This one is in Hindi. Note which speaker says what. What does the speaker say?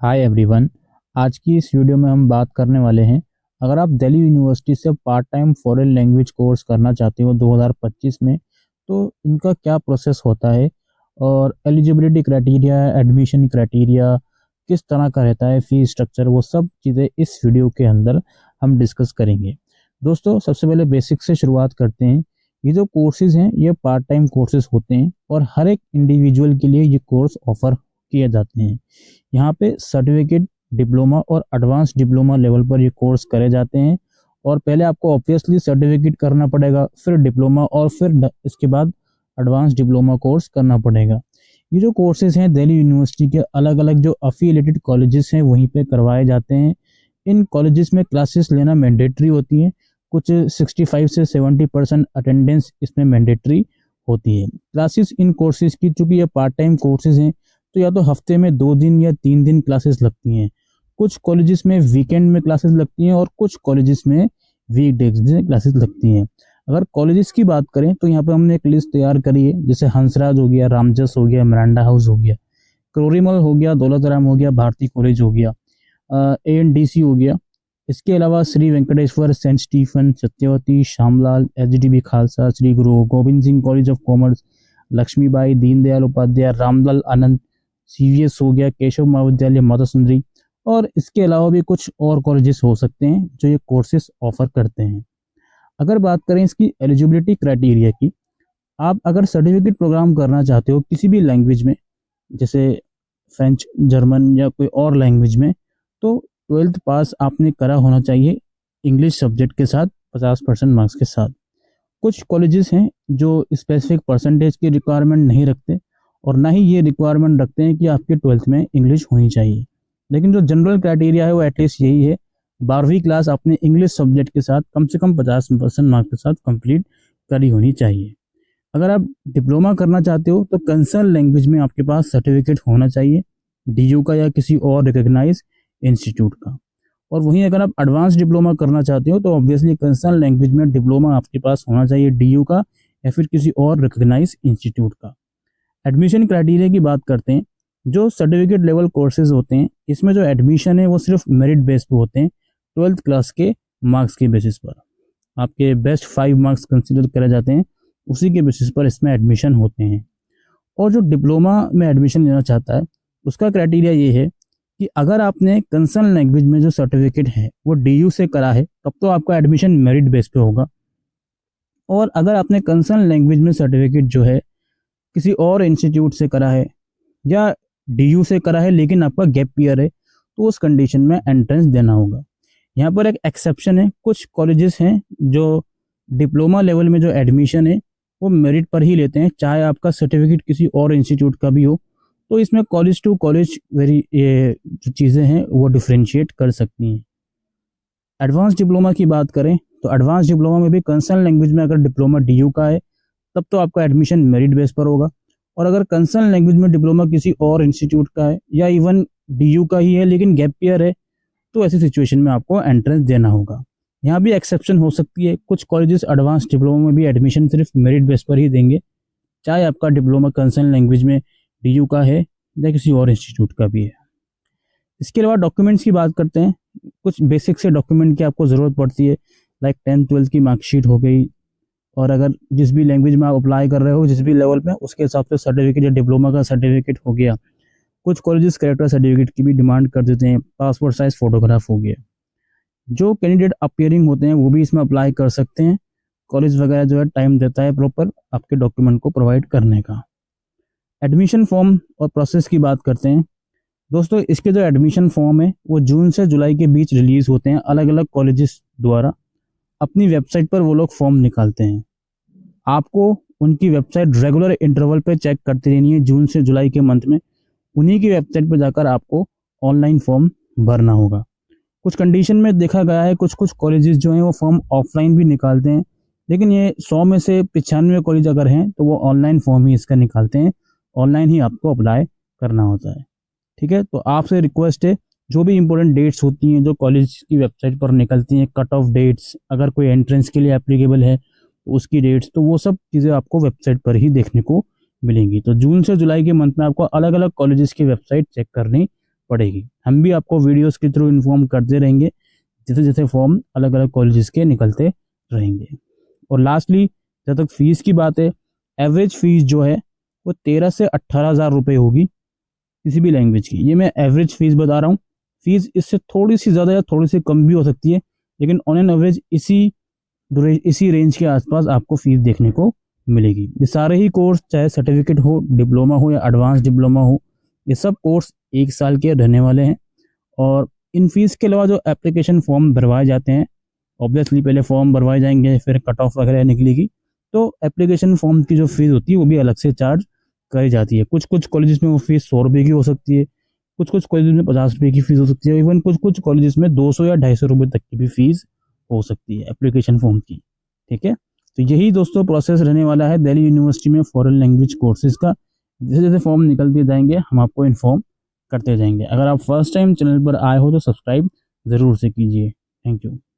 Speaker 1: Hi everyone. आज की इस वीडियो में हम बात करने वाले हैं, अगर आप दिल्ली यूनिवर्सिटी से part time foreign language course करना चाहते हो 2025 में, तो इनका क्या प्रोसेस होता है और एलिजिबिलिटी क्राइटेरिया, एडमिशन क्राइटेरिया किस तरह का रहता है, फीस स्ट्रक्चर, वो सब चीज़ें इस वीडियो के अंदर हम डिस्कस करेंगे। दोस्तों, सबसे पहले बेसिक से शुरुआत करते हैं। ये जो कोर्सेज हैं ये पार्ट टाइम कोर्सेज होते हैं और हर एक इंडिविजुअल के लिए ये कोर्स ऑफर किए जाते हैं। यहाँ पे सर्टिफिकेट, डिप्लोमा और एडवांस डिप्लोमा लेवल पर ये कोर्स करे जाते हैं और पहले आपको ऑब्वियसली सर्टिफिकेट करना पड़ेगा, फिर डिप्लोमा और फिर इसके बाद एडवांस डिप्लोमा कोर्स करना पड़ेगा। ये जो कोर्सेज हैं दिल्ली यूनिवर्सिटी के अलग अलग जो अफिलिएटेड कॉलेजेस हैं वहीं पे करवाए जाते हैं। इन कॉलेजेस में क्लासेस लेना मैंडेटरी होती है। कुछ 65 से 70% अटेंडेंस इसमें मैंडेटरी होती है। क्लासेस इन कोर्सेज की, चूंकि ये पार्ट टाइम कोर्सेज हैं, तो या तो हफ्ते में 2 दिन या 3 दिन क्लासेस लगती हैं। कुछ कॉलेजेस में वीकेंड में क्लासेस लगती हैं और कुछ कॉलेजेस में वीकडेज में क्लासेस लगती हैं। अगर कॉलेजेस की बात करें तो यहाँ पे हमने एक लिस्ट तैयार करी है, जैसे हंसराज हो गया, रामजस हो गया, मिरांडा हाउस हो गया, क्रोरीमल हो गया, दौलत राम हो गया, भारती कॉलेज हो गया, ANDC हो गया। इसके अलावा Shri Venkateswara, Saint Stephen, Satyawati, Shyamlal, HDB Khalsa, Shri Guru Gobind Singh college of commerce, Lakshmibai, Deendayal Upadhyaya, Ramlal Anand, CVS हो गया, केशव महाविद्यालय, माता सुंदरी, और इसके अलावा भी कुछ और कॉलेजेस हो सकते हैं जो ये कोर्सेज ऑफर करते हैं। अगर बात करें इसकी एलिजिबिलिटी क्राइटेरिया की, आप अगर सर्टिफिकेट प्रोग्राम करना चाहते हो किसी भी लैंग्वेज में, जैसे फ्रेंच, जर्मन या कोई और लैंग्वेज में, तो 12th पास आपने करा होना चाहिए इंग्लिश सब्जेक्ट के साथ 50% मार्क्स के साथ। कुछ कॉलेजेस हैं जो स्पेसिफिक परसेंटेज की रिक्वायरमेंट नहीं रखते और ना ही ये रिक्वायरमेंट रखते हैं कि आपके 12th में इंग्लिश होनी चाहिए, लेकिन जो जनरल क्राइटेरिया है वो एटलीस्ट यही है, 12वीं क्लास आपने इंग्लिश सब्जेक्ट के साथ कम से कम 50% मार्क्स के साथ कंप्लीट करी होनी चाहिए। अगर आप डिप्लोमा करना चाहते हो तो कंसर्न लैंग्वेज में आपके पास सर्टिफिकेट होना चाहिए, DU का या किसी और रिकॉग्नाइज इंस्टीट्यूट का। और वहीं अगर आप एडवांस डिप्लोमा करना चाहते हो तो ऑब्वियसली कंसर्न लैंग्वेज में डिप्लोमा आपके पास होना चाहिए, DU का या फिर किसी और रिकॉग्नाइज इंस्टीट्यूट का। एडमिशन क्राइटेरिया की बात करते हैं। जो सर्टिफिकेट लेवल कोर्सेज होते हैं इसमें जो एडमिशन है वो सिर्फ मेरिट बेस पे होते हैं, 12th क्लास के मार्क्स के बेसिस पर। आपके बेस्ट 5 मार्क्स कंसिडर करे जाते हैं, उसी के बेसिस पर इसमें एडमिशन होते हैं। और जो डिप्लोमा में एडमिशन लेना चाहता है उसका क्राइटेरिया ये है कि अगर आपने कंसर्न लैंग्वेज में जो सर्टिफिकेट है वो DU से करा है तब तो आपका एडमिशन मेरिट बेस पे होगा। और अगर आपने कंसर्न लैंग्वेज में सर्टिफिकेट जो है किसी और इंस्टीट्यूट से करा है या DU से करा है लेकिन आपका गैप ईयर है, तो उस कंडीशन में एंट्रेंस देना होगा। यहाँ पर एक एक्सेप्शन है, कुछ कॉलेजेस हैं जो डिप्लोमा लेवल में जो एडमिशन है वो मेरिट पर ही लेते हैं, चाहे आपका सर्टिफिकेट किसी और इंस्टीट्यूट का भी हो। तो इसमें कॉलेज टू कॉलेज ये जो चीज़ें हैं वो डिफ्रेंशिएट कर सकती हैं। एडवांस डिप्लोमा की बात करें तो एडवांस डिप्लोमा में भी कंसर्न लैंग्वेज में अगर डिप्लोमा DU का है तब तो आपका एडमिशन मेरिट बेस पर होगा। और अगर कंसर्न लैंग्वेज में डिप्लोमा किसी और इंस्टीट्यूट का है या इवन DU का ही है लेकिन गैप ईयर है, तो ऐसी सिचुएशन में आपको एंट्रेंस देना होगा। यहाँ भी एक्सेप्शन हो सकती है, कुछ कॉलेजेस एडवांस डिप्लोमा में भी एडमिशन सिर्फ मेरिट बेस पर ही देंगे, चाहे आपका डिप्लोमा कंसर्न लैंग्वेज में DU का है या किसी और इंस्टीट्यूट का भी है। इसके अलावा डॉक्यूमेंट्स की बात करते हैं। कुछ बेसिक से डॉक्यूमेंट की आपको ज़रूरत पड़ती है, लाइक 10th 12th की मार्कशीट हो गई, और अगर जिस भी लैंग्वेज में आप अप्लाई कर रहे हो, जिस भी लेवल पे, उसके हिसाब से सर्टिफिकेट या डिप्लोमा का सर्टिफिकेट हो गया। कुछ कॉलेजेस कैरेक्टर सर्टिफिकेट की भी डिमांड कर देते हैं, पासपोर्ट साइज फोटोग्राफ हो गया। जो कैंडिडेट अपीयरिंग होते हैं वो भी इसमें अप्लाई कर सकते हैं। कॉलेज वगैरह जो है टाइम देता है प्रॉपर आपके डॉक्यूमेंट को प्रोवाइड करने का। एडमिशन फॉर्म और प्रोसेस की बात करते हैं। दोस्तों, इसके जो एडमिशन फॉर्म है वो जून से जुलाई के बीच रिलीज होते हैं, अलग अलग कॉलेजेस द्वारा अपनी वेबसाइट पर वो लोग फॉर्म निकालते हैं। आपको उनकी वेबसाइट रेगुलर इंटरवल पे चेक करती रहनी है, जून से जुलाई के मंथ में उन्हीं की वेबसाइट पर जाकर आपको ऑनलाइन फॉर्म भरना होगा। कुछ कंडीशन में देखा गया है कुछ कुछ कॉलेजेस जो हैं वो फॉर्म ऑफलाइन भी निकालते हैं, लेकिन ये 100 में से 95 कॉलेज अगर हैं तो वो ऑनलाइन फॉर्म ही इसका निकालते हैं, ऑनलाइन ही आपको अप्लाई करना होता है। ठीक है, तो आपसे रिक्वेस्ट है, जो भी इंपॉर्टेंट डेट्स होती हैं जो कॉलेज की वेबसाइट पर निकलती हैं, कट ऑफ डेट्स, अगर कोई एंट्रेंस के लिए एप्लीकेबल है तो उसकी डेट्स, तो वो सब चीज़ें आपको वेबसाइट पर ही देखने को मिलेंगी। तो जून से जुलाई के मंथ में आपको अलग अलग कॉलेजेस की वेबसाइट चेक करनी पड़ेगी। हम भी आपको वीडियोस के थ्रू इन्फॉर्म करते रहेंगे जैसे जैसे फॉर्म अलग अलग कॉलेजेस के निकलते रहेंगे। और लास्टली जब तक फीस की बात है, एवरेज फीस जो है वो 13 से 18,000 रुपये होगी किसी भी लैंग्वेज की। ये मैं एवरेज फीस बता रहा हूँ, फीस इससे थोड़ी सी ज़्यादा या थोड़ी सी कम भी हो सकती है, लेकिन ऑन एन एवरेज इसी रेंज के आसपास आपको फीस देखने को मिलेगी। ये सारे ही कोर्स, चाहे सर्टिफिकेट हो, डिप्लोमा हो या एडवांस डिप्लोमा हो, ये सब कोर्स 1 साल के रहने वाले हैं। और इन फीस के अलावा जो एप्लीकेशन फॉर्म भरवाए जाते हैं, ऑब्वियसली पहले फॉर्म भरवाए जाएंगे, फिर कट ऑफ वगैरह निकलेगी, तो एप्लीकेशन फॉर्म की जो फीस होती है वो भी अलग से चार्ज करी जाती है। कुछ कुछ कॉलेजेस में वो फीस 100 रुपये की हो सकती है, कुछ कुछ कॉलेजेस में 50 रुपये की फीस हो सकती है, इवन कुछ कुछ कॉलेजेस में 200 या 250 रुपये तक की भी फीस हो सकती है एप्लीकेशन फॉर्म की। ठीक है, तो यही दोस्तों प्रोसेस रहने वाला है दिल्ली यूनिवर्सिटी में फॉरेन लैंग्वेज कोर्सेज का। जैसे जैसे फॉर्म निकलते जाएंगे हम आपको इन्फॉर्म करते जाएंगे। अगर आप फर्स्ट टाइम चैनल पर आए हो तो सब्सक्राइब ज़रूर से कीजिए। Thank you.